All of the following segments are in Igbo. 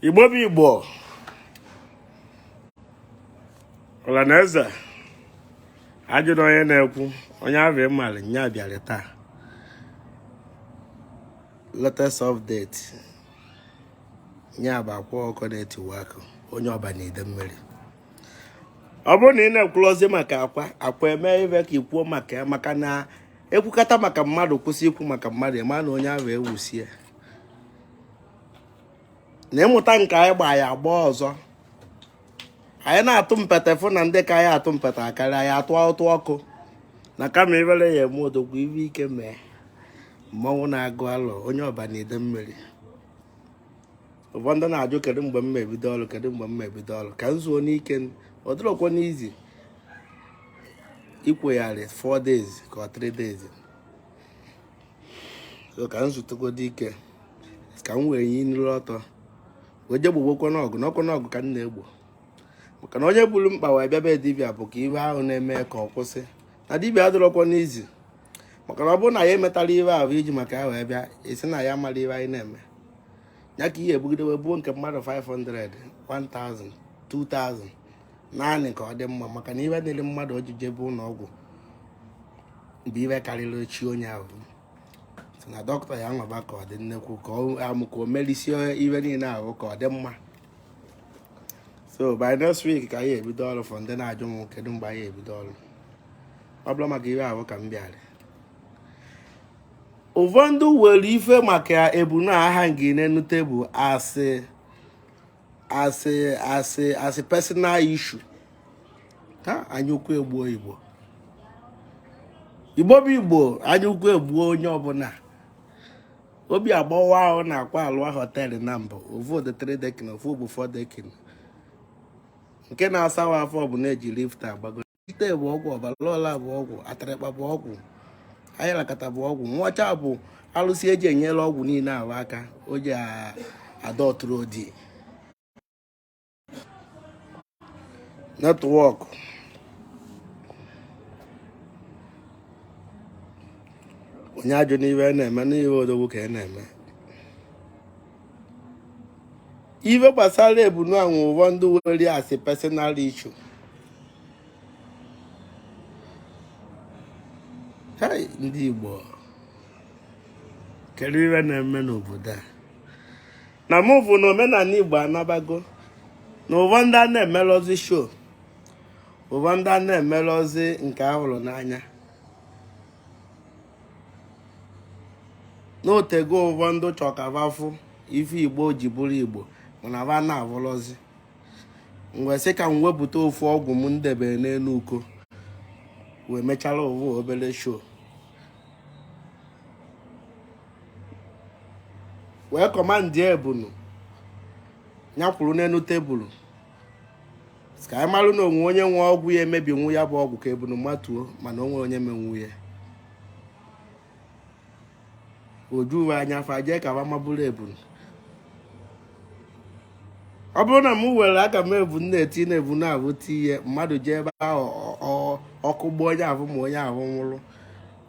Igbo bụ Igbo ọlanaeze ajụrụ onye na-ekwu onye abịa mmalị nya bịara taa latest update nya bụ Akwa Okuko Tiwara Aki onye ọba na Idemili. Ọ bụrụ na ị na-ekwulozi maka akwa eme ibe ka ikwuo maka ya, maka na ekwukata maka mmadụ kwụsị ikwu maka mmadụ ema na onye ahụ ewusie na ịmụta nke anyị gba ya agba ọzọ. Anyị na-atụ mpete fụ na ndị ka anyị atụ mpete akarị anyị atụ ụtụ ọkụ na kama ibere ya eme odogwu ibe ike mee mmọnwụ na-agụ alụ onye ọba na Idemili. Ụfọdụ na-ajụ kedu mgbe m ebido ọrụ ka m zuo n'ike ọ dịrọkwa n'izi ikwegharị 4 days ka ọ 3 days so ka m zutego ike ka m wee yi nru ọtọ wee je gbogbokwa n'ọgụ ka m na-egbo maka na onye buru mkpa wee bịa be dibịa bụ ka ibe ahụ na-eme ka ọ kwụsị na dibịa adịrọkwa n'izi maka na ọ bụrụ na ya emetara ibe ahụ iji maka ya wee bịa esi na ya mara ibe anyị na-eme ya ka ihe ebugide wee buo nke mmadụ 500 1000 2000 naanị ka ọ dị mma maka na ibe niile mmadụ ojije bụ ụlọ ọgwụ bụ ibe karịrị chi onye ahụ so na dọkịta ya nwaba ka ọ dị nnekwu ka o melisie ibe niile ahụ ka ọ dị mma. So by next week ka anyị ebido ọrụ fọ ndị na-ajụ m kedu mgbe anyị ebido ọrụ ọ bụla maka ibe ahụ ka m bịara. Ụfọdụ were ife maka ebunu aha ngị n'enu tebụl asị personal issue ha anyị ukwu egbuo Igbo bụ Igbo anyị ukwu egbuo onye ọbụla obi agbawa ahụ na-akwa alụwa họteelụ na mbụ ofu dị 3 dekin ofu bụ 4 dekin nke na-asawa afọ bụ na-eji lift agbago ite bụ ọgwụ ọbaraọla bụ ọgwụ atịrịkpa bụ ọgwụ ayalakata bụ ọgwụ nwacha bụ alụsị eji enyela ọgwụ niile ahụ aka o ji adọtụrụ odi netwọk onye ajụ n'ibe na-eme n'ihe odogwu ka na-eme ife gbasara ebunu ahụ ụfọdụ were asị personal issue. Hai ndị Igbo kedu ife na-eme n'obodo a na mụ bụ na omenala Igbo anabago na ụfọdụ a na-emelọzi show ụfọdụ a na-emelọzi nke ahụrụ n'anya n'otego ụfọdụ chọkavafụ ife Igbo ji bụrụ Igbo mana va na-avụlọzi mgbe sị ka m wepụta ofu ọgwụ m ndebere n'elu uko wee mechara ovu obere show wee kọmandị ebunu nyakwuru n'elu tebụl ka anyị marụ na onwe onye nwe ọgwụ ya emebinwu ya bụ ọgwụ ka ebunu matuo mana onwe onye menwu ya oju uwe anya fa jee ka mabụrụ ebunu. Ọ bụrụ na m were aka m ebu na-eti na ebu na-abụ ihe mmadụ jee ebe ahụ ọkụ gbuo onye ahụ ma onye ahụ nwụrụ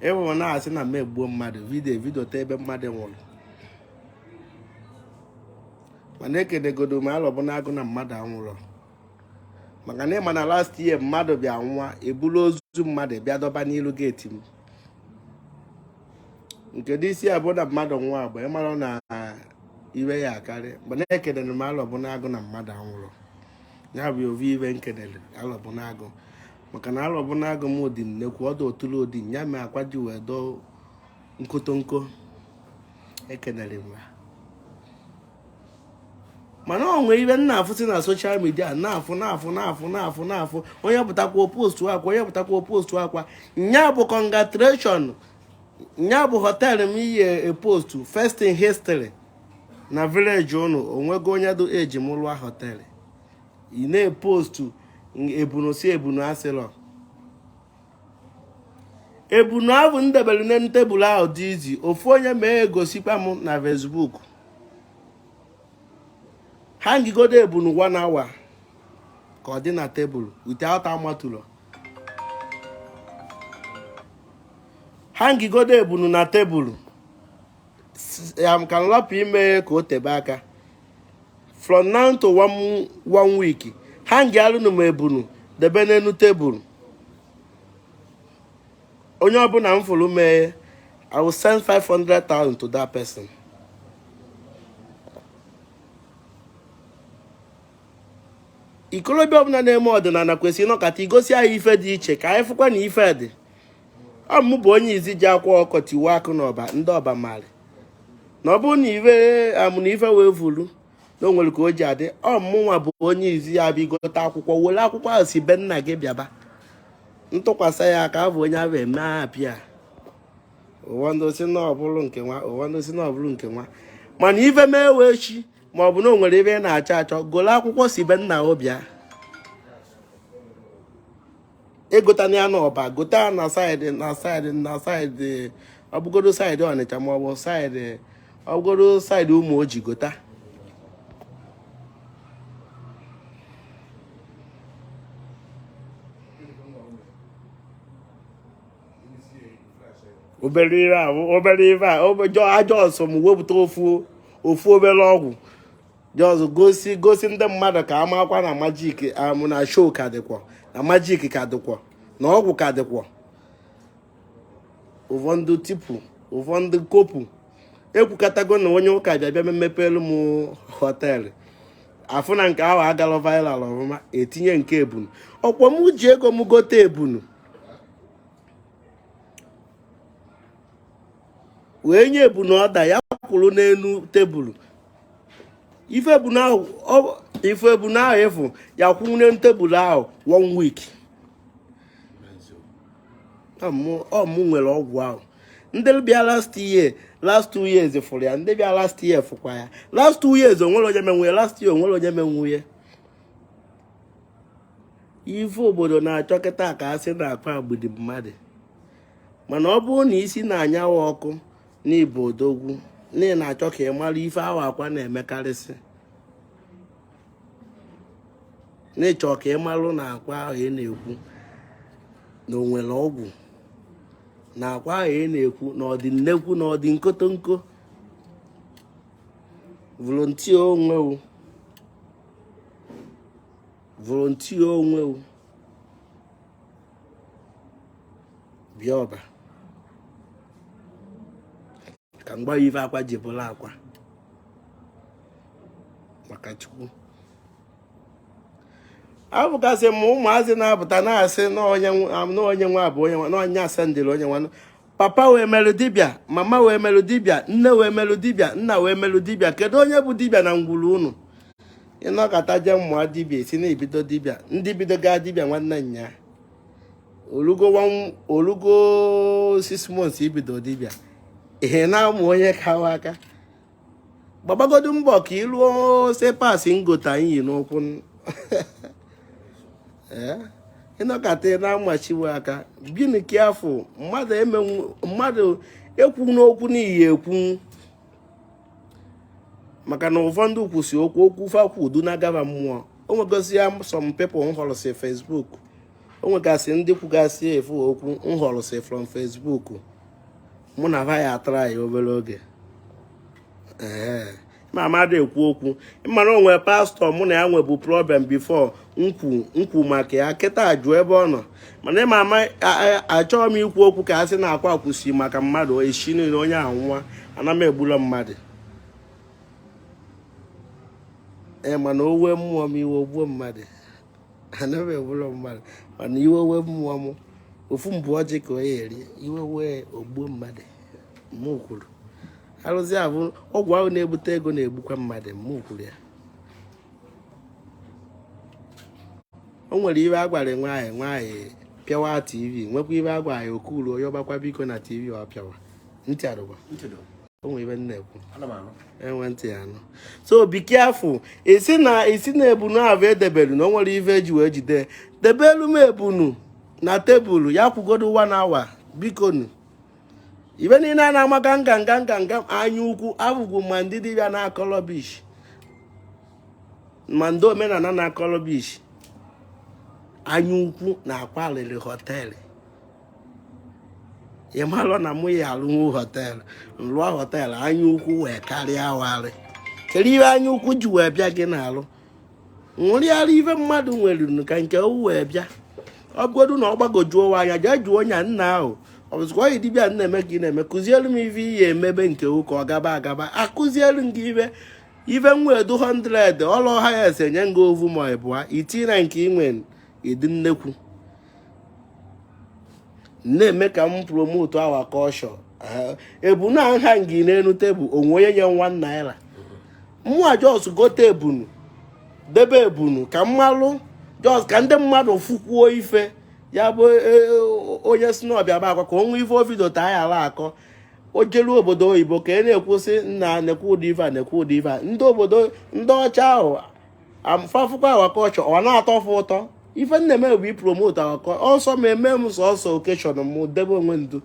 ịbụ na-asị na m egbuo mmadụ vidio ta ebe mmadụ nwụrụ mana ekenegodo ma alọbụ na-agụ na mmadụ anwụrụ maka na ịma na last year mmadụ bịa nwa eburu ozu mmadụ bịa dọba n'ilu geeti m nke dị isi abụ na mmadụ nwa agba ịmara na iwe ya akarị mgbe na-ekenere m alọbụ na-agụ na mmadụ anwụrụ ya bụ ovi iwe nkenere alọbụ na-agụ maka na alọbụ na-agụ m odi nnekwu ọdụ otulu odi ya mee akwa ji wee dọọ nkotonko ekenere m mana ọ nwee ibe na-afụsị na soshal midia na-afụ onye pụtakwa postu akwa nya bụ congratulation nya bụ họteelụ m iyi postu first in history na village unu onwego onye do eji m lụọ họteelụ ị na-epostu ebunu si ebunu asịlọ ebunu ahụ ndebere n'elu tebụl ahụ dị izi ofu onye mee egosikwa m na Facebook ha ngigodo ebunu 1 hour ka ọ dị na tebụl without amatụlọ ha ngigodo ebunu na tebụl ya m ka nlọpụ ime ka o tebe aka from now to one week hang alụ na m ebunu debe n'enu tebụl onye ọbụla m fụrụ mee I will send 500,000 to that person. Ikolobịa ọbụla na-eme ọdịnala kwesịrị ịnọkọta igosi anyị ife dị iche ka anyị fụkwa na ife dị. Ọmụ bụ onye izi ji Akwa Okuko Tiwara Aki n'ọba ndị ọba mali na ọ bụrụ na ife amụna ife wee vulu na o nwere ka o ji adị ọmụ nwa bụ onye izi ya bịa gote akwụkwọ were akwụkwọ ahụ si be nna gị bịaba ntụkwasị ya aka abụ onye ahụ eme apịa ụfọdụ si na ọbụlụ nke nwa ụfọdụ si na ọbụlụ nke nwa mana ife mee wee chi ma ọ bụ na o nwere ebe na-achọ achọ golo akwụkwọ si be nna obịa egotana ya n'ọba gota na saịdị ọbụgodo saịdị Ọnịcha ma ọ bụ saịdị ọbụgodo saịdị ụmụ oji gota obere ife a ajọ ọsọ m wepụta ofu obere ọgwụ jọzụ gosi ndị mmadụ ka amakwa na majik amụ na show ka dịkwa na majik ka dịkwa na ọgwụ ka dịkwa ụfọdụ tipu ụfọdụ kopu ekwukatago na onye ụka bịa mepelu m họteelụ afụ na nke ahụ agala viral ọfụma etinye nke ebunu ọkwa m ji ego m gote ebunu wee nye ebunu ọda ya kwụrụ n'elu tebụl ife ebunu ahụ efu ya kwụ n'elu tebụl ahụ 1 week ọmụ nwere ọgwụ ahụ ndị bịa last 2 years fụrụ ya ndị bịa last year fụkwa ya last 2 years onwere onye menwu ya last year onwere onye menwu ya ife obodo na-achọ kịta ka a sị na akpa agbidi mmadụ mana ọ bụrụ na isi na-anyanwụ ọkụ n'ibo odogwu n'ihi na-achọ ka ị mara ife ahụ akwa na-emekarịsị n'ịchọ ka ị marụ na akwa ahụ ị na-ekwu na onwere ọgwụ na akwa ahụ ị na-ekwu na ọdị nnekwu na ọdị nkotonko volontia onwe bịa ọba ka mgba ife akwa ji bụla akwa maka Chukwu abụkasị m ụmụazị na-apụta na-asị na onye nwa bụ onye nwa na onye asendịrị onye nwa papa wee melụ dibịa mama wee melụ dibịa nne wee melụ dibịa nna wee melụ dibịa kedu onye bụ dibịa na ngwuru unu ịnọkọta je mmụọ dibịa esi na-ebido dibịa ndị bido gaa dibịa nwanne nya olugo 6 months ibido dibịa ihe na-amụ onye kawa aka gbabagodu mbọ ka ịlụọ sepasị ngota iyi n'ụkwụ ịnọkọta na-amachiwe aka bini ka afọ mmadụ ekwu n'okwu n'ihi ekwu maka na ụfọdụ kwụsị okwu fakwu udu na-agaba mmụọ o nwegosi ya some people nhọrọsị Facebook o nwegasị ndị kwugasị efu okwu nhọrọsị from Facebook mụ na ha ya atara ya obere oge ma amadị ekwu okwu ịmara onwe pastọ mụ na ya nwebu problem before nkwu maka ya kịta jụọ ebe ọ nọ mana ịma ama achọghị m ikwu okwu ka a sị na akwa kwụsị maka mmadụ echi niile onye anwụnwa ana m egbula mmadụ mana owe mmụọ m iwe ogbuo mmadụ ana m egbula mmadụ mana iwe owe mmụọ m ofu mbụ ọjị ka onye eri iwe wee ogbuo mmadụ mụ kwuru arụzi abụ ọgwụ ahụ na-ebute ego na-egbukwa mmadụ mụ kwuru ya o nwere ibe agwara nwaanyị pịawa TV nwekwa ibe agwara ya okuru onye ọgbakwa biko na TV ọ pịawa ntị arụgwa o nwere ibe na-ekwu enwe ntị ya anụ so be careful isi na ebunu ahụ edebelu na o nwere ibe eji wee jide debelu m ebunu na tebụl ya kwugodo 1 hour biko nu ibe niile a na-amaga nganga anya ukwu abụgwu ma ndị dibịa na-akọlọ bish ma ndị omenala na-akọlọ bish anya ukwu na-akwaliri họteelụ ịmalụ na mụ ya alụnwu họteelụ nrụọ họteelụ anya ukwu wee karịa awarị kere iwe anya ukwu ji wee bịa gị n'alụ nwụrịara ife mmadụ nwere ka nke o wee bịa ọ bụgodu na ọ gbagojuo anya jee jụọ onye nna ahụ ọ bụzikwa onye dibịa na-eme ka ị na-eme kụzielu m ife ihe emebe nke ụka ọ gaba agaba akụzielu m gị ife nwedu 100 ọlụ ha ya ese nye nga ovu ma ịbụa iti na nke inwe ịdị nnekwu na-eme ka m promote awa kọshọ ebu na nha ngị n'elu tebụl onwe onye nye £1 mụa jos gote ebunu debe ebunu ka mmalụ jos ka ndị mmadụ fụkwuo ife ya bụ onye si n'ọbịa bụ akwa ka onwe ife ovidio ta ya ala akọ o jelu obodo oyibo ka na-ekwusị nna nekwu ụdị ife a nekwu ụdị ife a ndị obodo ndị ọcha ahụ amfafụkwa awakọchọ ọ na-atọfụ ụtọ ife nna-eme bụ ipromote awakọ ọsọ ma eme m sọsọ okeshọn m debe onwe ndu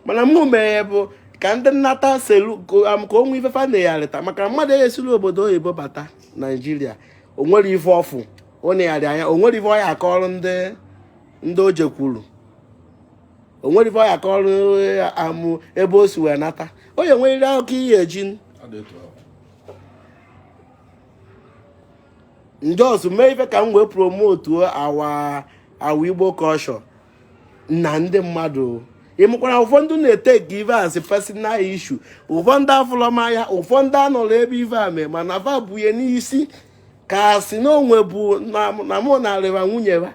mana mụ mee bụ ka ndị nnata selu ka onwe ife fa na-eyarịta maka mmadụ esiri obodo oyibo bata naijiria o nwere ife ọfụ ọ na-eyarị anya o nwere ife ọ ya akọrọ ndị o jekwuru o nwere ife ọ ya akọrọ amụ ebe o si wee nata onye nweriri akụkọ ihe eji ndị ọzọ mee ife ka m wee promotuo awa igbo kọshọ na ndị mmadụ ịmụkwara ụfọdụ na-ete ka ife asị personal issue ụfọdụ afụlọmanya ụfọdụ anọrọ ebe ife a mee mana fa bunye n'isi ka asị na onwe bụ na mụ na-arịba nwunye ba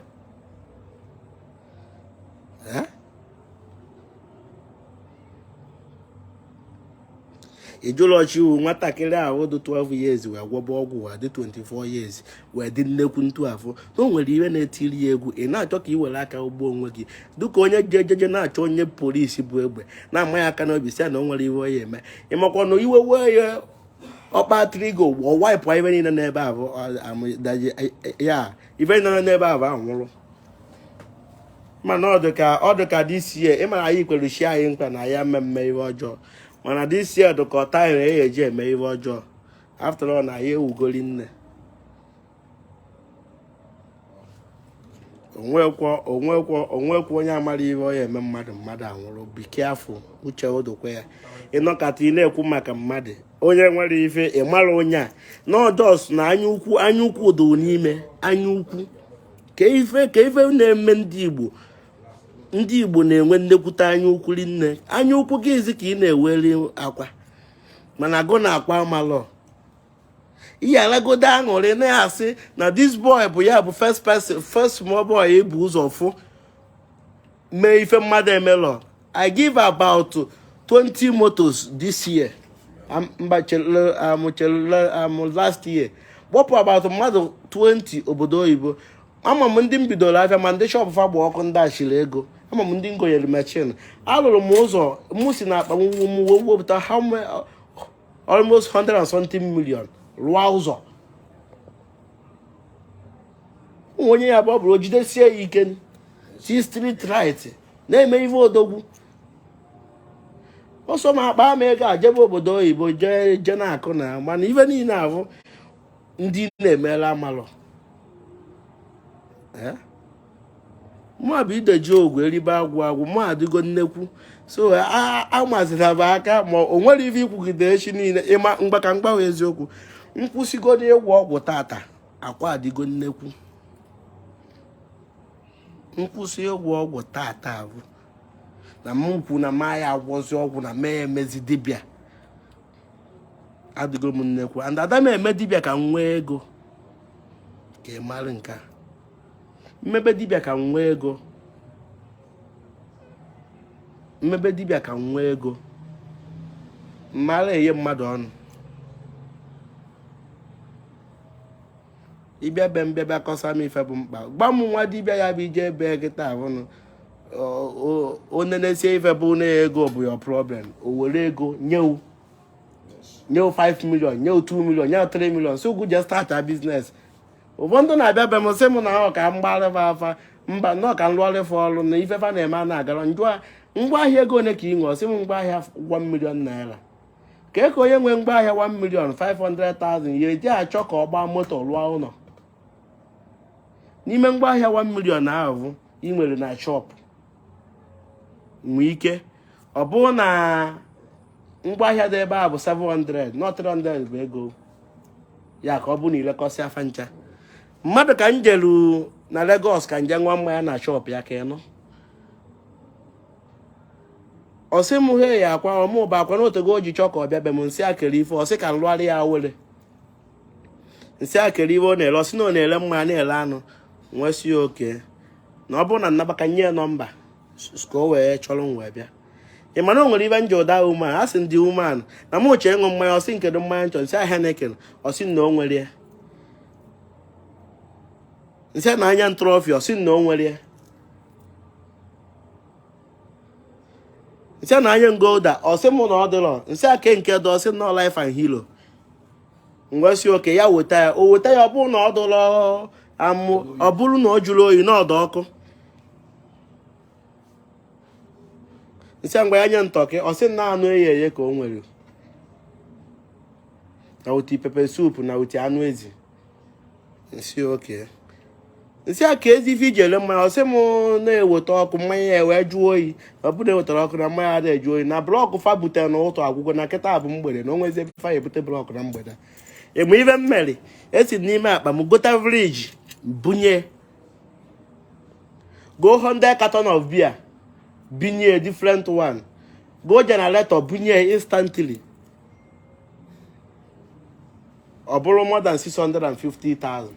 ijụlọchi iwu nwatakịrị ahụ dị 12 years wee gwọba ọgwụ wa dị 24 years wee dị nnekwu ntu afọ na o nwere iwe na-etiri ya egwu ị na-achọ ka ị were aka ugbo onwe gị dịka onye jejeje na-achọ onye polisi bụ egbe na-amaghị aka n'obi si ya na o nwere iwe onye eme ịmakwa na iwe wee ya ọkpa trigo ọ waịpụ ibe niile n'ebe ahụ ya ibe niile n'ebe ahụ anwụrụ mana ọ dịka this year ịmara anyị kwere chi anyị mkpa na ya mmemme ihe ọjọọ mana this year dịka ọta anyị eji eme ihe ọjọọ after all na ya ewugoli nne onwekwa onye amara ihe ọ ya eme mmadụ anwụrụ be careful uche odokwe ya ịnọkata ị na-ekwu maka mmadụ onye nwere ife ịmara onye a n'ọjọs na anya ukwu do n'ime anya ukwu ka ife na-eme ndị igbo na-enwe nnekwute anya ukwu rinne anya ukwu gị izi ka ị na-eweri akwa mana agụ na-akwa amalọ ihe alagodo aṅụrị na-asị na this boy bụ ya bụ first small boy ebu ụzọ fụ mee ife mmadụ emelọ I give about 20 motos this year last year gbọpụ about mmadụ 20 obodo oyibo ama m ndị mbidoro afịa ma ndị shọpụ fa gba ọkụ ndị achịrị ego ama m ndị ngonyere machin alụrụ m ụzọ mụ si na akpa m wepụta almost 100 and something million rụọ ụzọ onye ya bụ ọ bụrụ jidesie ya ike si street right na-eme ife odogwu ọsọ ma akpa ama ego ajebe obodo oyibo jee na-akụ na mana ife niile ahụ ndị na-emela amalụ mụ bụ ideji ogwu eribe agwụ mụ adịgo nnekwu so amaziri bụ aka ma o nwere ife ikwugide echi niile ịma mgbaka mgbanwe eziokwu nkwụsịgo n'ịgwọ ọgwụ tata akwa adịgo nnekwu nkwụsị ịgwọ ọgwụ tata bụ na mkwu na ma ya agwọzi ọgwụ na mee emezi dibịa adịgo m nnekwu and ada m eme dibịa ka m nwee ego ka ị mara nke a mmebe dibịa ka m nwee ego mara enye mmadụ ọnụ ịbịa be mbịa kọsa m ife bụ mkpa gba m nwa dibịa ya bụ ije ebe kịta ahụnụ onenesie ife bụ na ego bụ your problem o were ego nyewu 5 million nyewu 2 million nyewu 3 million so ugwu just start a business ụfọdụ na-abịa be m sị m na ọ ka mgbarịfa afa mba na ọ ka nrụọrịfa ọrụ na ifefa na-eme a na-agara njụa ngwaahịa ego ole ka ị ṅụọ sị m ngwaahịa 1 million naira ka onye nwee ngwaahịa 1 million 500,000 ya eji achọ ka ọ gbaa moto rụọ ụlọ n'ime ngwaahịa 1 million ahụ ị nwere na shop nwee ike ọ bụrụ na ngwaahịa dị ebe a bụ 700 not 300 bụ ego ya ka ọ bụ na ilekọsị afa ncha mmadụ ka njelu na Lagos ka nje nwa mmanya na shop ya ka ịnụ ọsị m he ya akwa ọmụ bụ akwa n'otego o ji chọ ka ọ bịa be m nsị akere ife ọsị ka nlụgharị ya were nsị akere ife ọ na-ele ọsị na ọ na-ele mmanya na-ele anụ nwesị oke na ọ bụrụ na nnabaka nye nọmba ka o wee chọrọ m wee bịa ị mana o nwere ibe nje ụda uman a sị ndị uman na m uche ịṅụ mmanya ọsị nkedo mmanya nchọ nsị ahịa na-ekene ọsị na o nwere ya nsị na anya ntrọfi ọsị na o nwere ya nsị na anya ngolda ọsị mụ na ọ dịrọ nsị ake nke dị ọsị na life and hero ngwesị oke ya weta ya o weta ya ọ bụrụ na ọ dụrọ amụ ọ bụrụ na ọ jụrụ oyi na ọdụ ọkụ nsị ngwa ya nye ntọkị ọsị na anụ eye ka o nwere na uti pepe soup na uti anụ ezi nsị oke nsị a ka ezi ife ijele mmanya ọsị m na-eweta ọkụ mmanya ya wee jụọ oyi ọ bụ na ewetara ọkụ na mmanya ada eju oyi na blọkụ fa butere na ụtọ agwụgwọ na nkịta bụ mgbede na onwezi ebe fa ebute blọkụ na mgbede ịmụ ibe mmeri esi n'ime akpa m gota friji bunye go 100 carton of beer binye different one go generator bunye instantly ọ bụrụ more than 650,000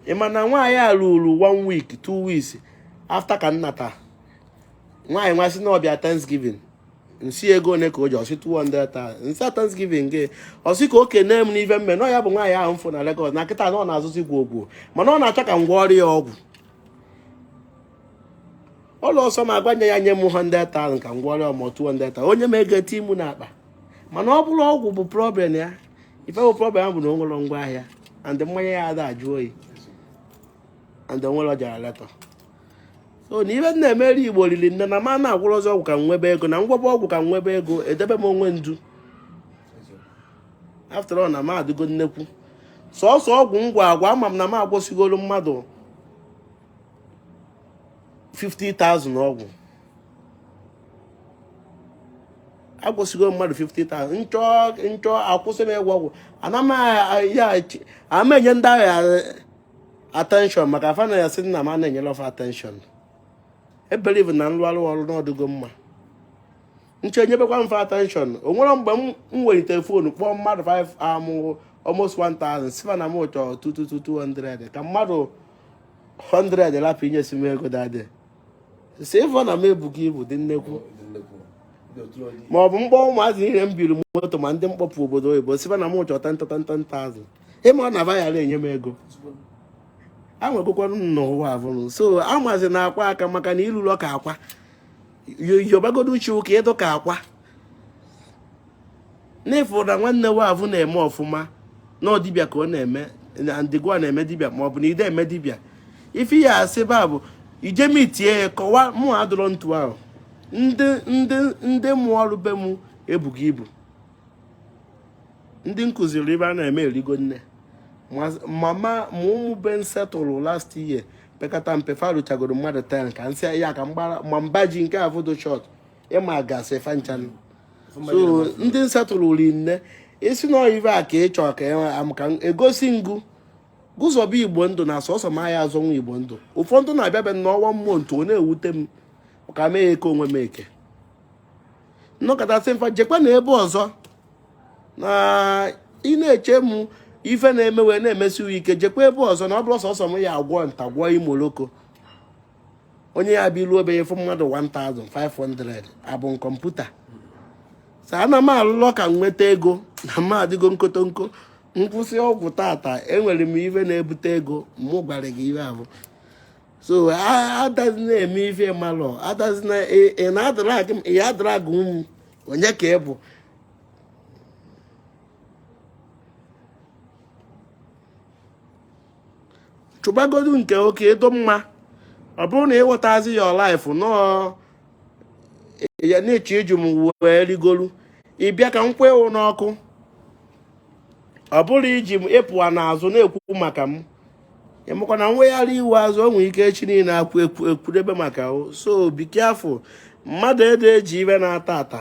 ịma na nwaanyị a ruru 1 week 2 weeks after ka nnata nwaanyị nwasị na ọbịa Thanksgiving nsị ego one ka o ji ọsị 200,000 nsị Thanksgiving gị ọsị ka o kene m n'ife mme na ya bụ nwaanyị ahụ mfụ na Lagos na kịta na ọ na-azụzi gwogwo mana ọ na-achọ ka m gwọọ ọrịa ọgwụ ụlọ ọsọ ma agwanye ya nye m 100,000 ka m gwọọ ọrịa ma 200,000 onye m ego eti mụ n'akpa mana ọ bụrụ ọgwụ bụ problem ya ife bụ problem bụ na o nwere ngwa ahịa and mmanya ya ada ajụ oyi and o nwere ọjara leta so na ibe na-emeri Igbo riri nne na ma na-agwụrụ ọzọ ọgwụ ka m nwebe ego na ngwọba ọgwụ ka m nwebe ego edebe m onwe ndu after all na m adịgo nnekwu sọọsọ ọgwụ ngwa agwa ama m na m agwụsigoro mmadụ 50,000 ọgwụ agwụsigo mmadụ 50,000 nchọ akwụsị m ịgwọ ọgwụ ama enye ndị agha attention maka afa na ya sị na m a na-enyere ọfa attention ebelive na nlụarụ ọrụ n'ọdụgo mma nche enyebekwa mfe attention o nwere mgbe m welitere fonu kpọọ mmadụ 5 amụ almost 1,000 sifa na m chọrọ 200 ka mmadụ 100 lapụ inyesi m ego dadị si ịfọ na m ebughị ibu dị nnekwu ma ọ bụ mkpọ ụmụazị ihe m biri moto ma ndị mkpọpụ obodo oyibo sifa na m chọrọ 10,000 ịma na vayara enye m ego anwegokwanụ n'ụwa avụrụ so amazi na akwa aka maka na ilulu ọka akwa yobagodo uche ụka ịdụ ka akwa n'efu na nwanne wavụ na-eme ọfụma na ọdịbịa ka ọ na-eme na ndịgwa na-eme dibịa ma ọ bụ na ide eme dibịa ife ya asị ba bụ ijemitie ya kọwa mụ adụrọ ntu ahụ ndị mụ ọrụ be mụ ebughị ibu ndị nkụziri ibe a na-eme erigo nne mama ụmụ be setụlụ last year pekata mpe faruchagoro mmadụ 10 ka nsị ya ka ma mba ji nke a foto shot ịma gasị fanchan so ndị nsetụlụ ri nne isi na oyive a ka ịchọ ka egosi ngụ gụzọba Igbo ndụ na sọsọ ma ya azọnwa Igbo ndụ ụfọdụ na-abịa be n'ọnwa mmụọ ntu ọ na-ewute m ka mee eke onwe m eke nnọkọtasị mfa jekwa na ebe ọzọ na ị na-eche m ife na-eme wee na-emesiwe ike jekwa ebe ọzọ na ọ bụrụ sọsọ m ya agwọ nta gwọ imoloko onye ya bụ ilu obenye fụ mmadụ 1,500 abụ kọmputa sa ana m alụlọ ka m nweta ego na m adịgo nkotonko nkwụsị ọgwụ tata enwere m ife na-ebute ego mụ gwara gị ihe ahụ so adazi na-eme ife malụ adazi na ị na-adragụ m onye ka ị bụ chụbagodu nke oke ịdụ mma ọ bụrụ na ịghọtazi ya life nọọ ya na-eche iju m wee rigolu ịbịa ka m kwewo n'ọkụ ọ bụrụ iji m ịpụa n'azụ na-ekwu maka m ịmụkwa na nwegharị iwe azụ o nwere ike echi niile akwụ ekwudebe maka so be careful mmadụ ede eji ibe na-ata ata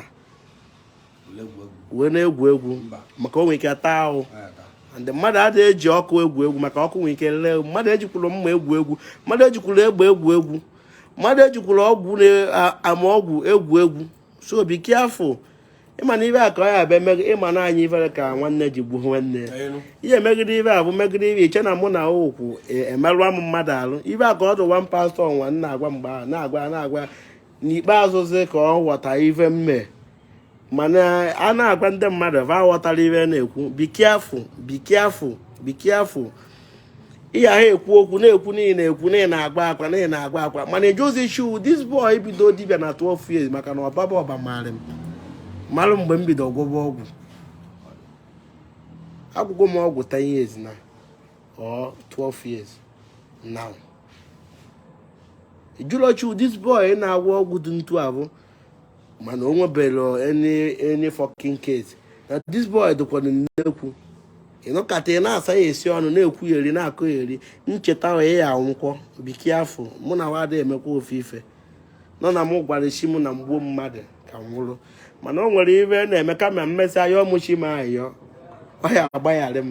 wee na-egwu egwu maka o nwere ike taa ahụ and mmadụ adịghị eji ọkụ egwu egwu maka ọkụ nwere ike lee mmadụ ejikwuru mma egwu egwu mmadụ ejikwuru egbe egwu egwu mmadụ ejikwuru ọgwụ na-ama ọgwụ egwu egwu so be careful ịma na ibe a ka ọ ya abịa emeghe ịma na anyị ivere ka nwanne ji gbuo nwanne ihe megide ibe a bụ megide ibe iche na mụ na okwu emerụa m mmadụ alụ ibe a ka ọ dị one pastor nwa na-agwa mgbe ahụ na-agwa n'ikpeazụzi ka ọ ghọta ive mme mana a na-agwa ndị mmadụ va ghọtara ibe na-ekwu be careful ihe ahụ ekwu okwu na-ekwu n'ihi na-ekwu n'ihi na-agba akwa mana ejozi shu this boy bido dibịa na 12 years maka na ọbaba ọba marụ mgbe m bido gwọba ọgwụ agwụgwọ m ọgwụ 10 years na or 12 years now ejulochu this boy na-agwọ ọgwụ dị ntu abụ mana o nwebere any fucking case na this boy dịkwana nnekwu ịnụkata ị na-asa ya esi ọnụ na-ekwu yeri na-akụ yeri ncheta onye ya anwụkwọ biki afọ mụ na wada emekwa ofe ife nọ na mụ gwara chi mụ na mgbuo mmadụ ka nwụrụ mana o nwere ibe na-eme kama mmesị ayọ mụchi ma ayọ ọ ya agbagharị m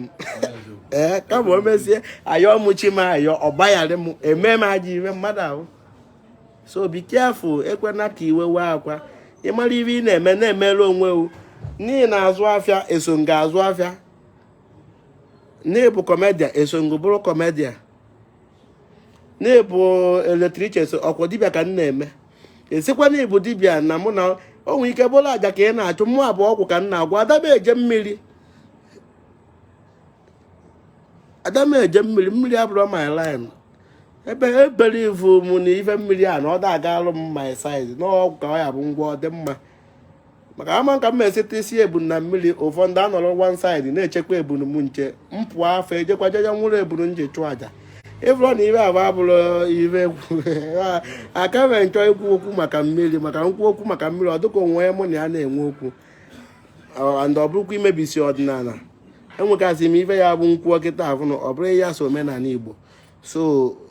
kama o mesie ayọ mụchi ma ayọ ọ gbagharị m eme m aja ibe mmadụ ahụ so be careful ekwena ka iwe wee akwa ịmara ibe ị na-eme na-emere onwe o n'ihi na azụ afịa eso nga azụ afịa n'ịbụ kọmedia eso ngo bụrụ kọmedia n'ịbụ eletriki eso ọkwọ dibịa ka m na-eme esikwa na ịbụ dibịa na mụ na o nwere ike bụrụ aja ka ị na-achụ mụ abụ ọgwụ ka m na-agwa adameje mmiri abụrụ my line ebe ebere ivu mụ na ife mmiri a na ọ da-aga alụ m my size n'ọgwụ ka ọ ya bụ ngwa ọ dị mma maka ama ka m eseta isi ebunu na mmiri ụfọdụ anọrọ one side na-echekwa ebunu m nche mpụ afọ ejekwa jeje nwụrụ ebunu nje chụọ aja ịbụrụ na ibe abụ abụrụ ibe egwu aka mere nchọ ikwu okwu maka mmiri maka nkwu okwu maka mmiri ọ dịka onwe mụ na ya na-enwe okwu and ọ bụrụkwa imebisi ọdịnala enwekasị m ife ya bụ nkwu ọkịta ahụ na ọ bụrụ ya so omenala Igbo so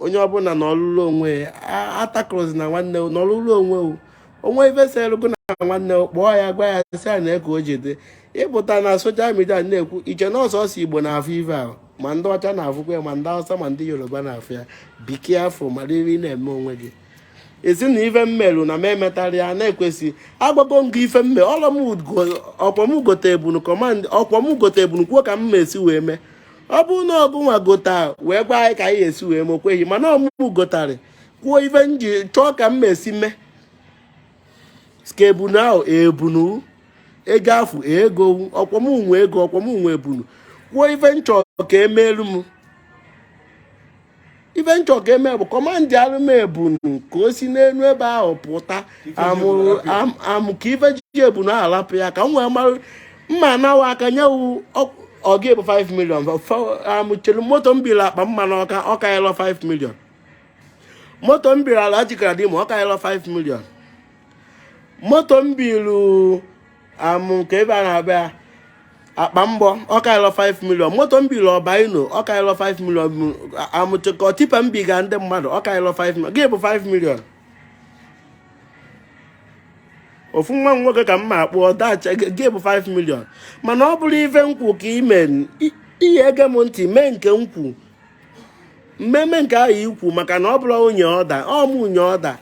onye ọbụla n'ọlụlụ onwe atakụrụzi na nwanne n'ọlụlụ onwe onwe ife serugo na nwanne kpọọ ya gwa ya sị a na-eke o jede ịpụta na soshal midia na-ekwu iche na ọsọsọ Igbo na-afụ ife ahụ ma ndị ọcha na-afụkwa ya ma ndị Hausa ma ndị Yoruba na-afụ ya biki afọ mara iri na-eme onwe gị esi na ife mmerụ na m emetara ya na-ekwesị agbago ngo ife mme ọkwọ m gote ebunu kọmand ọkwọ m gote ebunu kwuo ka m esi wee mee ọ bụrụ na ọgụ nwa gota wee gwa anyị ka anyị esi wee mekweghị mana ọmụmụ gotarị kwuo ife nji chọọ ka m esi mee ska ebunu ahụ ebunu ego afụ ego ọkwọmnwe ego ọkwọmnwe ebunu kwuo ife nchọ ka emeelu m ife nchọ ka eme bụ kọmandị alụm ebunu ka o si n'elu ebe ahụ pụta amụ ka ife ji ebunu ahụ lapụ ya ka m wee mara mma anawa aka nyewu ọ ga-ebu 5 million amụchere moto mbiri akpa mmanụ ọka yelọ 5 million moto mbiri ala jikara dị ma ọka yelọ 5 million moto mbiru nke ebe a na-abịa akpa mbọ ọka yelọ 5 million moto mbiru ọbaino ọka yelọ 5 million amụchekọ tipa mbiga ndị mmadụ ọka yelọ 5 million ga-ebu 5 million ofu nwa nwoke ka mma akpụ ọdacha ga-ebu 5 million mana ọ bụrụ ife nkwu ka ime ihe ege m ntị mee nke nkwu mmemme nke ahụ ikwu maka na ọ bụrụ onye ọda ọmụnye ọda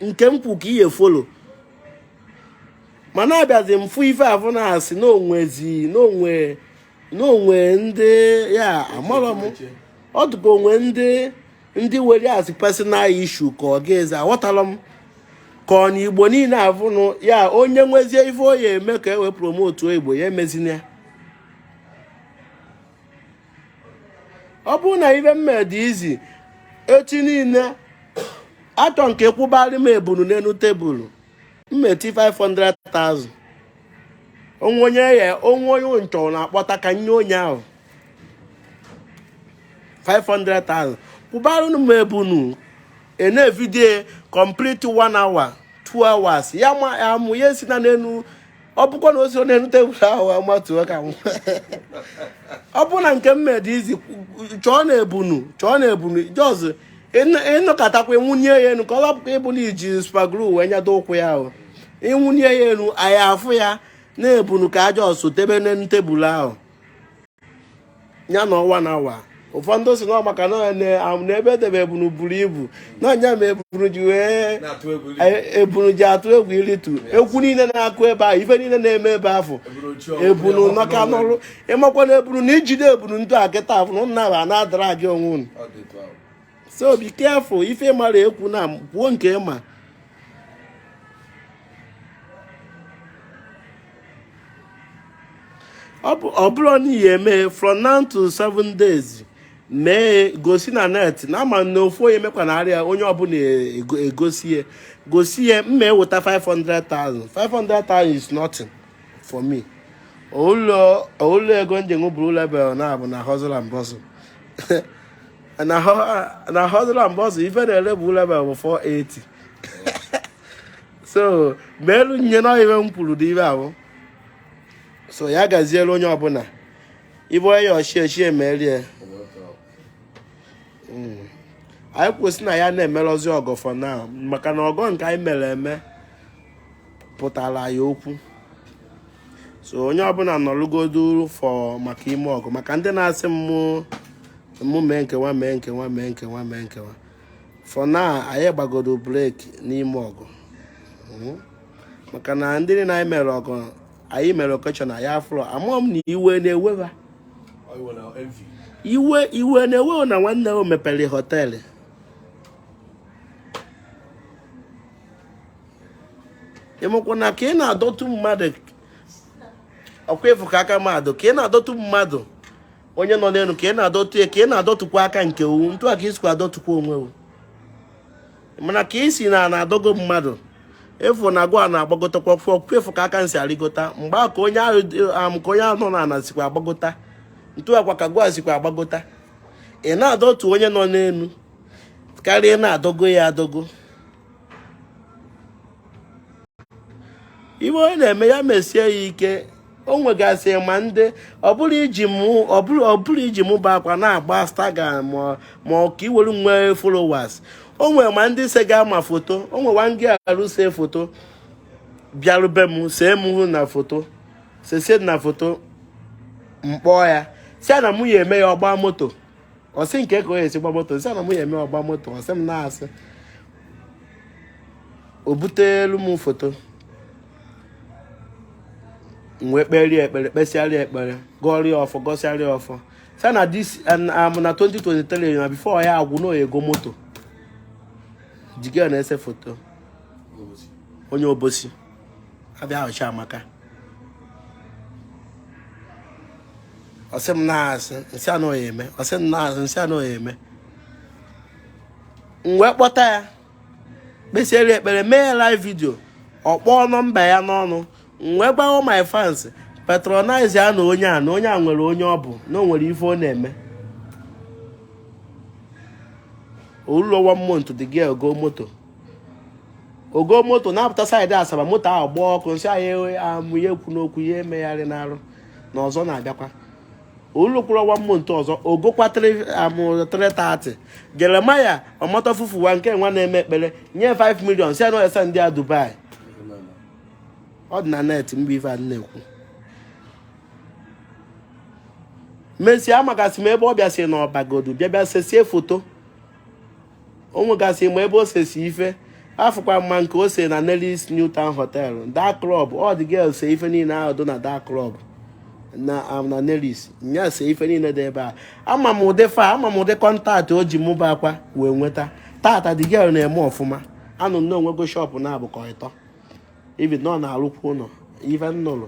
nke nkwu ka ihe folo mana abịazi m fụ ife afụ na-asị n'onwe ndị ya amarọ m ọ dụka onwe ndị were asị personal issue ka ọ ga-eze aghọtara m ka ọ na Igbo niile afụnụ ya onye nwezie ife o ya eme ka e wee promotu Igbo ya emezina ya ọ bụrụ na ife mme dị izi echi niile achọ nke kwụbarị m ebunu n'elu tebụl mmeti 500,000 onye nchọ na-akpọta ka nye onye ahụ 500,000 kwụbarị m ebunu ene-evidio complete 1 hour 2 hours ya amụ ya si na n'elu ọ bụkwa na o si n'elu tebụl ahụ amatuo ka m ọ bụ na nke mmedi izi chọọ na ebunu jọz ịnọkọtakwa nwunye ya enu ka ọ lapụkwa ịbụ na iji spagru wee nyado ụkwụ ya ahụ ịnwunye ya enu anyị afụ ya na-ebunu ka aja ọsụ tebe na tebụl ahụ ya na ọwa na awa ụfọdụ si na maka na ebe edebe ebunu buru ibu na ọnya ma ebunu ji wee ebunu ji atụ egwu iritu egwu niile na-akụ ebe ahụ ife niile na-eme ebe afọ ebunu nọka n'ọrụ ịmakwa na ebunu na ijide ebunu ndị a kịta afọ na nna na-adara gị onwe unu so be careful ife mara ekwu na kwuo nke ma ọ bụrụ na ihe eme from now to 7 days mee gosi na net na ama na ofu onye mekwa na arịa onye ọbụla gosi ya mma eweta 500,000 500,000 is nothing for me ụlọ ego njem bụrụ level na abụ na hustle and bustle na hustle and bustle ife na-ele bụ level bụ 480 so meelu nye na iwe m kwuru dị ibe ahụ so ya gaziere onye ọbụla ibe onye ọchị emerie anyị kwesị na ya na-emerozi ọgọ for now maka na ọgọ nke anyị mere eme pụtara ya okwu so onye ọbụla nọrụgodu for maka ime ọgụ maka ndị na-asị mụ mee nkewa for now anyị gbagodo break n'ime ọgụ maka na ndị na anyị mere ọgụ anyị mere okọchọ na ya afro amụọ m na iwe na-ewe ha iwe na-ewe na nwanne o mepere họteelụ ịmụkwa na ka ị na-adọtụ mmadụ ọkwa efu ka aka mmadụ ka ị na-adọtụ mmadụ onye nọ n'elu ka ị na-adọtụ ya ka ị na-adọtụkwa aka nke owu ntụ a ka isikwa adọtụkwa onwe o mana ka isi na-adọgo mmadụ efu na agwa na-agbagotakwa ọkwa efu ka aka nsi arịgota mgbe a ka onye ahụ nọ n'ala sikwa agbagota ntụ akwa ka gwa sikwa agbagota ị na-adọtụ onye nọ n'elu karịa na-adọgo ya adọgo iwe onye na-eme ya mesie ya ike o nwegasị ma ndị ọ bụrụ iji mụ ba akwa na-agba Instagram ma ọ ka iwere nwee followers o nwere ma ndị se ga ma foto o nwewa ndị arụ see foto bịarube m see m hụ na foto sesie na foto mkpọ ya si na mụ ya eme ya ọgba moto ọsị nke ka o esi gba moto si na mụ ya eme ọgba moto ọsị m na-asị o butelu m foto wee kperie ekpere kpesịarịa ekpere gọrịa ọfọ gọsịarịa ọfọ sa na na 2023 na bifo ya agwụ na ego moto jiga na-ese foto onye obosi abịa ọcha amaka ọsị m na-asị nsị anọghị eme ọsị m na-asị nsị anọghị eme wee kpọta ya kpesịarịa ekpere mee ya live video ọ kpọọ nọmba ya n'ọnụ wee gbawo my fans patronize ya na onye a nwere onye ọ bụ na o nwere ife ọ na-eme olulo 1 month the girl ogo moto na-apụta saịdị Asaba moto ahụ gbaa ọkụ nsị anyị amụ ya ekwu n'okwu ya emegharị n'arụ na ọzọ na-abịakwa olukwuru 1 month ọzọ ogokwa 330 Jeremaya ọmata fufuwa nke nwa na-eme ekpere nye 5 million si anọ esa ndị a Dubai ọ dị na net mgbe ife a na-ekwu Messi amagasị m ebe ọ bịasị na ọbagodu bịa sesie foto o nwegasị m ebe o sesi ife afụkwa mma nke o se na Nelly's Newtown Hotel Dark Club ọ dị girl se ife niile ahụ dị na Dark Club na Nelly's nya se ife niile dị ebe a ama m ụdị kọntaktị o ji mụba akwa wee nweta tata dị girl na-eme ọfụma anụ m na onwego shop na-abụkọ ịtọ ibi nọ na-arụkwa ụlọ ife nnụlụ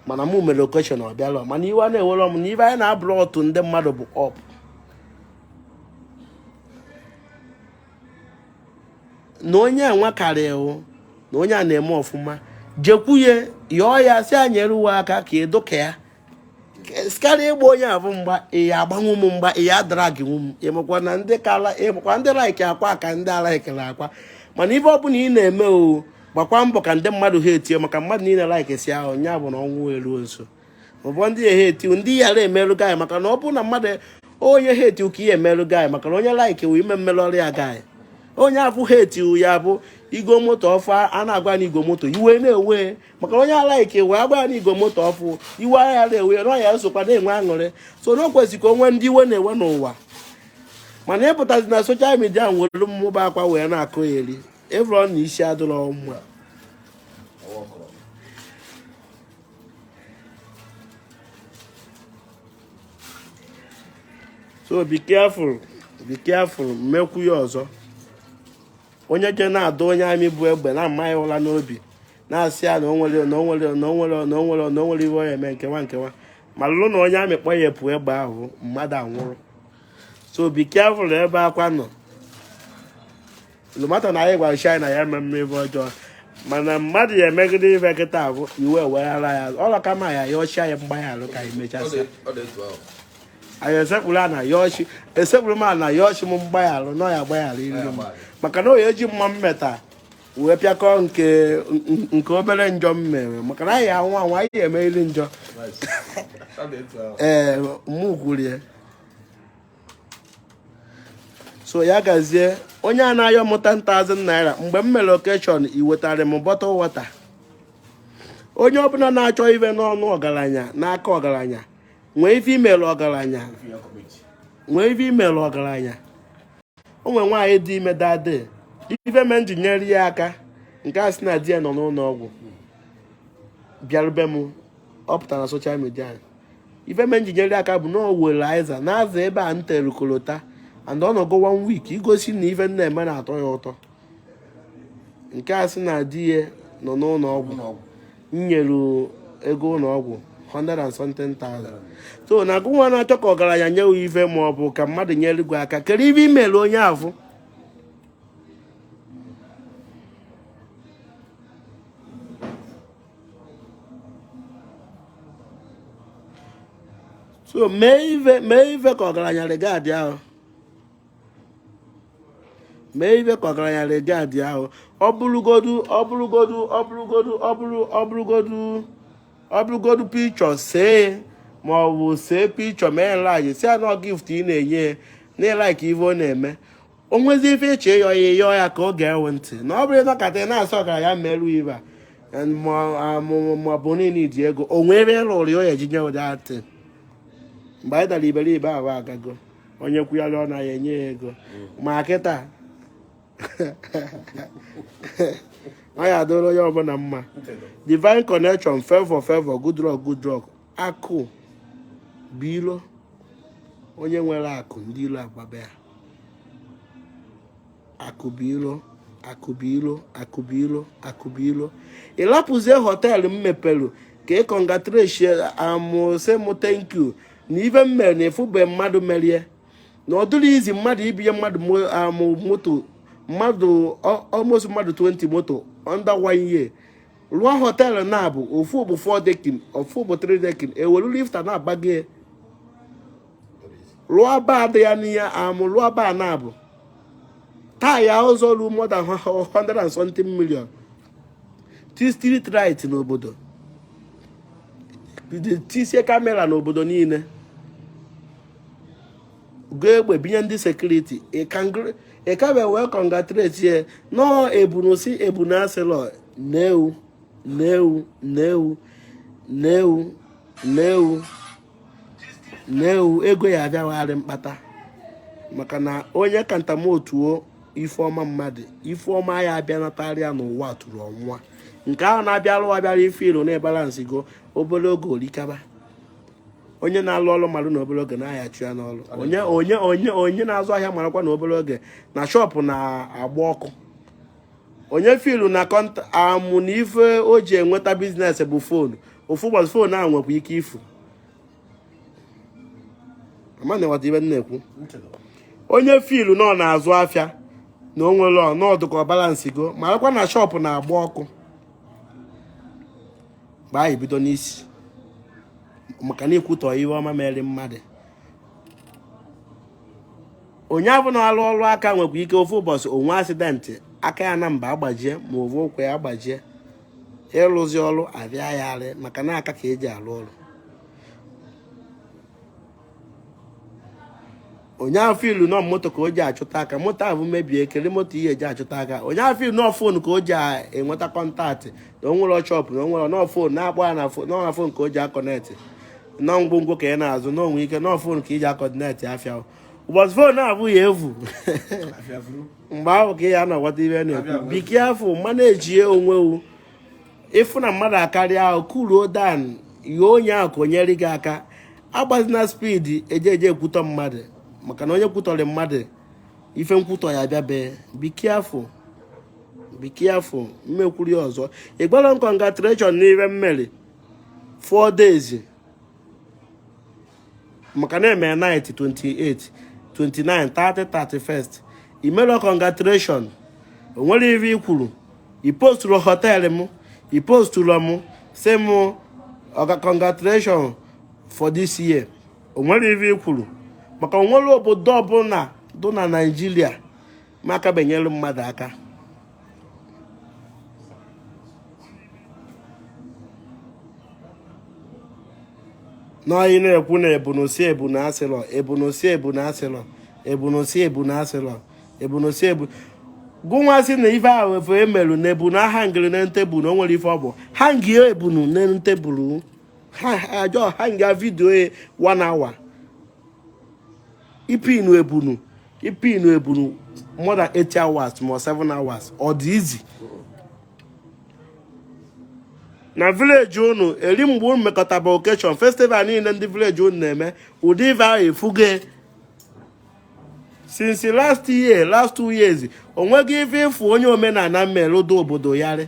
mana mụ mere okechọ na ọbịalụ mana iwe a na-ewere m na ife anyị na-abụrụ otu ndị mmadụ bụ ọp na onye enwe karịa na onye a na-eme ọfụma jekwuye yọọ ya si anyị eruwe aka ka edoka ya karịa ịgba onye abụ mgba ya agbanwe m mgba ya dragi m ịmakwa na ndị laiki akwa ka ndị alaikere akwa mana ife ọbụla ị na-eme gbakwa mbọ ka ndị mmadụ ha etie maka mmadụ niile like si ahụ nya bụ na ọnwụ eruo nso maọbụ ndị ya ha etiu ndị yara emerụ gị maka na ọ bụrụ na mmadụ onye ha etiu ka ihe emerụ gị maka na onye like wee ime mmerụ ọrụ ya gị onye afụ ha etiu ya bụ igo moto ọfụ a na-agwa na igo moto iwe na-ewe maka onye ala ike wee agwa na igo moto ọfụ iwe ya na-ewe na ya sokwa na-enwe aṅụrị so na o kwesịrị ka onwe ndị iwe na-ewe n'ụwa mana ịpụtazi na soshal midia nwere mmụba akwa wee na-akụ ya eri everon na isi adịrọ mma so be careful mmekwu ya ọzọ onye je na-adụ onye amị bụ egbe na-amaghị ụla n'obi na-asị ya na onwere iwe ya eme nkewa ma lụrụ na onye amị kpọ ya pụ egbe ahụ mmadụ anwụrụ so be careful ebe akwa nọ lụmata na anyị gwara shai na ya eme ebe ọjọọ mana mmadụ ya emegide ibe kịta abụ iwe weghara ya ọla kama ya ọchịa ya mgbaghara ka anyị mechasị anyị esekpụrụ m na ya ọchị m mgbaghara nọ ya agbaghara iri m maka na onye eji mma mmeta wee pịakọ nke obere njọ m mere maka na anyị anwa anyị eme iri njọ ee mụ kwurie so ya gazie onye a na-ayọ m 10,000 naira mgbe m mere okeshọn iwetara m bọtụl wọta onye ọbụla na-achọ ibe n'ọnụ ọgaranya n'aka ọgaranya nwee ife imelu ọgaranya o nwere nwaanyị dị ime dade ife me njinere ya aka nke a sị na di ya nọ n'ụlọ ọgwụ bịarube m ọ pụtara na soshal midia ife me njinere aka bụ na o were aiza na-aza ebe a ntere kolota and ọ nọgo 1 week igosi na ife na-eme na-atọ ya ụtọ nke a sị na di ya nọ n'ụlọ ọgwụ nyere ego ụlọ ọgwụ 100,000 so na agụnwa na-achọ ka ọgaranya nyewe ife ma ọ bụ ka mmadụ nyere gị aka kere ibe imelu onye afụ so mee ife ka ọgaranya regadi ahụ ọ bụrụgodu pichọ see ma ọ bụ see pichọ mee like si anọ gift ị na-enye na ịlaiki ife ọ na-eme o nwezi ife eche ịyọ ya ka ọ ga-ewe ntị na ọ bụrụ ịnọkata na-asị ọgaranya merụ ibe ma ọ bụ niile dị ego o nwere ịlụrụ ya eji nye ụda atị mgbe anyị dara iberibe ahụ agago onye kwuyara ọ naghị enye ya ego ma kịta ọ ya adịrị onye ọbụla mma divine connection favor good luck akụ bụ ilo onye nwere akụ ndị ilo agbaba ya akụ bụ ilo ịlapụzie họteelụ m mepelu ka ị congratulate amụse m thank you na ife m mere na efube mmadụ merie na ọ dịrị izi mmadụ ibinye mmadụ moto mmadụ almost mmadụ 20 moto under 1 year lụọ họteelụ na-abụ ofu bụ 4 dekin ofu bụ 3 dekin ewelu lifta na-agbago lụọ ba dị ya n'ihe lụọ ba na-abụ taa ya ọzọ ruo more than 100 and something million street right n'obodo tisie kamera n'obodo niile go egbe binye ndị sekuriti ị ka wee congratulate ya nọọ ebunu asịlọ newu ego ya abịawagharị mkpata maka na onye kantamotuo ifeọma mmadụ ifeọma ya abịa natarịa n'ụwa tụrụ ọnwụnwa nke ahụ na-abịa abịara ife ilo na-ebalansị go obere oge olikaba onye na-alụ ọrụ mmadụ na obere oge na-aghachi ya n'ọrụ onye na-azụ ahịa marakwa na obere oge na shọpụ na-agba ọkụ onye filu na amụ na ife o ji enweta biznes bụ foonu ofu ụbọchị foonu ahụ nwekwa ike ifu amanewata ibe na-ekwu onye filu nọ na-azụ afịa na onwere ọnọdụ ka ọ balansị go marakwa na shọpụ na-agba ọkụ gbaa ibido n'isi maka na ikwutọ ihe ọma mere mmadụ onye abụ na-alụ ọrụ aka nwekwa ike ofu ụbọchị onwe asidentị aka ya na mba agbajie ma ovu ụkwụ ya agbajie ịrụzi ọrụ abịa ya arị maka na aka ka eji alụ ọrụ onye afọ ilu nọ moto ka o ji achụta aka moto ahụ mebie ekele moto ihe eji achụta aka onye afọ ilu nọ fon ka o ji enweta kọntaktị na o nwere shọpụ na o nwere nọ fon na-akpọ ya na fon ka o ji akọnetị nọ ngwongwo ka ị na-azụ n'onwe ike nọ fon ka iji akọnetị afịa ụbọchị fon abụghị evu mgbe ahụ ka ị ya na-aghọta ihe na-ekwu biki afọ mana ejie onwe ịfụ na mmadụ akarịa ahụ kuruo dan ihe onye ahụ ka o nyere gị aka agbazina spidi eje ekwutọ mmadụ maka na onye kwutọrọ mmadụ ife nkwutọ ya bịabe be careful mmekwuri ọzọ ịgbara congratulation n'ihe mmeri 4 days maka na eme night 28 29 30 31st imelo congratulation onwere ihe ikwuru iposturu hotel m iposturu m sị m congratulation for this year onwere ihe ikwuru maka onwere obodo ọbụla dị na Naịjirịa maka benyere mmadụ aka n'anyị na-ekwu na ebunosi ebu gụnwasị na ife ahụ efe emerụ na ebu na aha ngiri na ntebụl na o nwere ife ọ bụ ha ngi ebunu na ntebụl ha nga vidio 1 hour ipinu ebunu more than 8 hours more 7 hours ọ dị izi na village unu eri mgbe unu mekọtaba occasion festival niile ndị village unu na-eme ụdị ife ahụ efuge since last 2 years onweghị ife ịfụ onye omenala mmerudo obodo yarị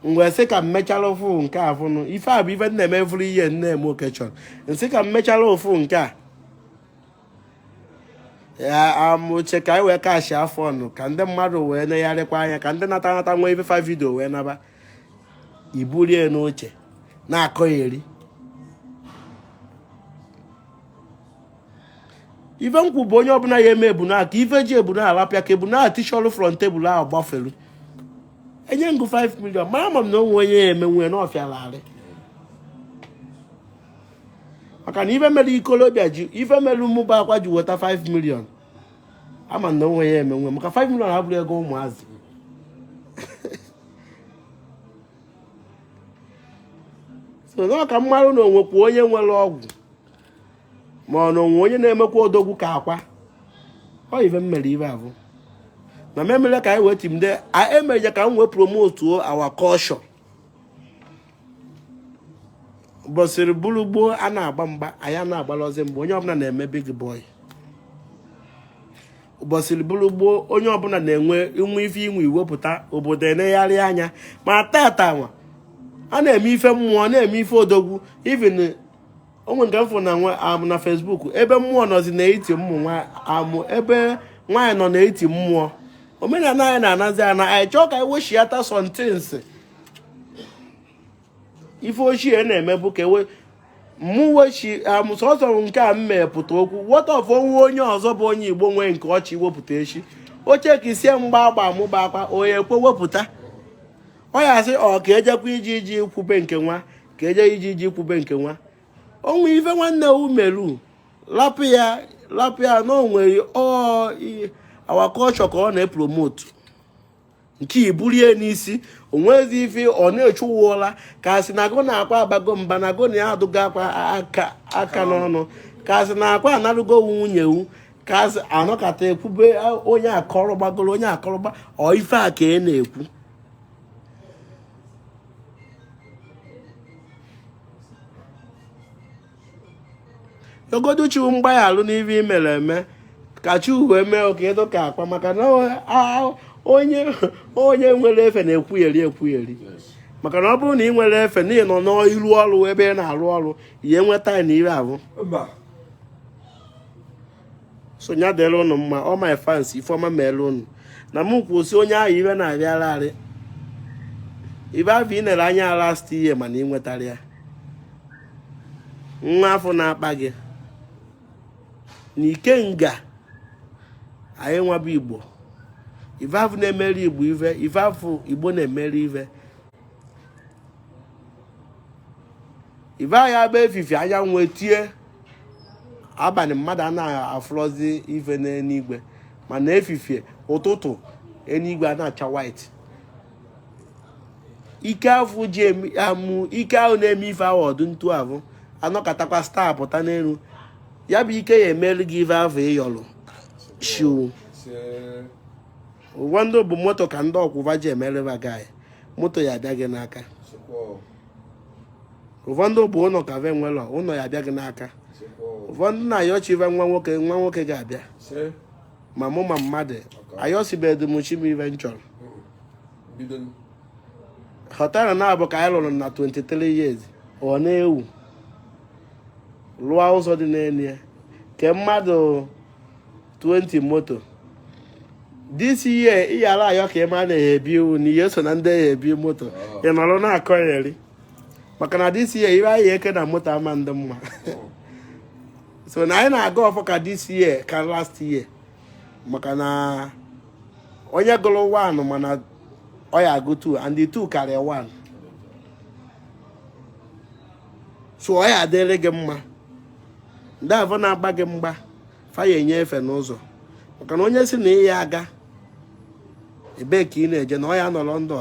mgbe sị ka mmechara ofu nke a fụnụ ife a bụ ife na-eme every year na-eme occasion nsị ka mmechara ofu nke a ya amụche ka anyị wee kashi afọ ọnụ ka ndị mmadụ wee negharịkwa anya ka ndị nata nwa ife 5 video wee naba iburie n'oche na-akọ eri ife nkwu bụ onye ọbụla ya eme ebuna aka ife ji ebuna alapịa ka ebuna a tishọrụ front tebụl ahụ gbafelu enye ngụ 5 million mara ma m na onwe onye ya eme nwunye na ọfịalarị maka na ife mere ikolobịa ji ife mere mmụba akwa ji weta 5 million ama na onwe ya eme nwunye maka 5 million abụrụ ego ụmụazị so na ọka mmarụ na onwekwa onye nwere ọgwụ ma ọ na onwe onye na-emekwa odogwu ka akwa ọ ife mmere ibe abụ na memele ka anyị wee timde emeje ka m wee promotuo our culture bọsịrị bụrụ gboo a na-agba mgba anyị na-agbalozi mgbe onye ọbụla na-eme big boy ụbọchịrị bụrụ gboo onye ọbụla na-enwe inwe ife inwe iwepụta obodo enegharị anya ma tata nwa a na-eme ife mmụọ na-eme ife odogwu even onwe nke mfụ na nwa na Facebook ebe mmụọ nọzi na-eti ebe nwaanyị nọ na-eti mmụọ omenala anyị na-anazi ana anyị chọọ ka anyị wechiata sọntensị ife ochie na-eme bụ ka mụ wechi sọsọ nke a mmepụta okwu wọta of onwe onye ọzọ bụ onye Igbo nwee nke ọchị wepụta echi oche ka isie mgba agba amụba akwa onye ekwe wepụta ọ ya asị ka ejekwa iji kwube nke nwa ka eje iji kwube nke nwa onwe ife nwanne umeru lapụ ya na o nwere our culture ka ọ na-epromote nke ibulie n'isi onwezi ife ọ na-echuwuola ka asị na agụ na-akwa abago mba na agụ na ya adụgo akwa aka n'ọnụ ka asị na akwa analụgo nwunye ka asị anọkata ekwube onye akọrọ gbagoro onye akọrọgba ọ ife a ka ị na-ekwu ogoduchiwu mgbaghalụ n'ife imere eme ka chi uwe mee oke edo ka akpa maka na onye nwere efe na-ekwugheri maka na ọ bụrụ na ị nwere efe na ị nọ n'iru ọrụ ebe ị na-arụ ọrụ ihe nweta na ire ahụ sonya dịrị ụnụ mma ọ my fans ifeọma mere ụnụ na m kwụsị onye ahụ iwe na-arịararị ibe afọ ị nere anya last year mana ị nwetara ya nwa afọ na-akpa gị n'ikenga anyị nwabụ Igbo ife afọ na-emeri Igbo ife afọ Igbo na-emeri ife anyị agba efifi anyanwụ etie abalị mmadụ anaghị afụrọzi ife n'eluigwe mana efifie ụtụtụ eluigwe a na-acha white ike afụ ji amụ ike ahụ na-eme ife ahụ ọdụ ntu ahụ anọkatakwa star pụta n'elu ya bụ ike ya emeri gị ife ahụ ịyọlụ shiu ụfọdụ bụ moto ka ndị ọkwụva ji emereba gị moto ya abịa gị n'aka ụfọdụ bụ ụlọ ka ve nwelọ ụlọ ya abịa gị n'aka ụfọdụ na-ayọchive nwa nwoke ga-abịa ma mụ ma mmadụ ayọsibedu m chimive m chọrọ họtelụ na-abụ ka anyị lụrụ na 23 years ọ na-ewu lụọ ụzọ dị n'elu ya ke mmadụ 20 moto this year iyara ayọ ka ịma na-ebi iwu na ihe so na ndị ebi moto ị nọrọ na-akọ ya eri maka na this year iwe anyị eke na moto ama ndị mma so na anyị na-aga ọfọ ka this year ka last year maka na onye gụrụ 1 mana ọ ya agụ 2 and the 2 karịa 1 so ọ ya adịrị gị mma ndị avọ na-agba gị mgba faya enye efe n'ụzọ maka na onye si na ị ya aga ebe ka ị na-eje na ọ ya nọrọ ndụ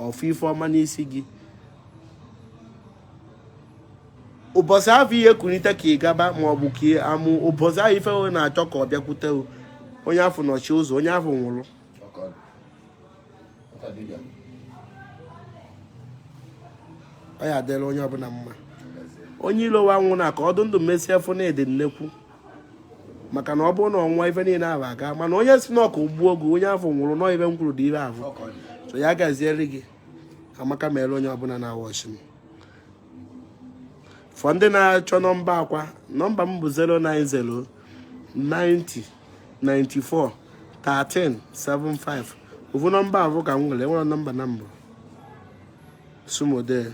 ọfụ ife ọma n'isi gị ụbọchị afọ ihe kunite ka ị gaba ma ọ bụ ka ị amụ ụbọchị ahụ ife onye na-achọ ka ọ bịakwute onye afọ nọchi ụzọ onye afọ nwụrụ ọ ya adịrị onye ọbụla mma onye ilowe anwụ na ka ọdụ ndụ mesie fụ na ede nnekwu maka na ọ bụrụ na ọnwa ife niile ahụ aga mana onye si na ọka ugbuo oge onye afọ nwụrụ nọ ife m kwuru dị ibe ahụ so ya gaziere gị amaka mere onye ọbụla na-awọchi m fọ ndị na-achọ nọmba akwa nọmba m bụ 090 90 94 13 75 ofu nọmba ahụ ka m nwere enwere nọmba na mbụ sumode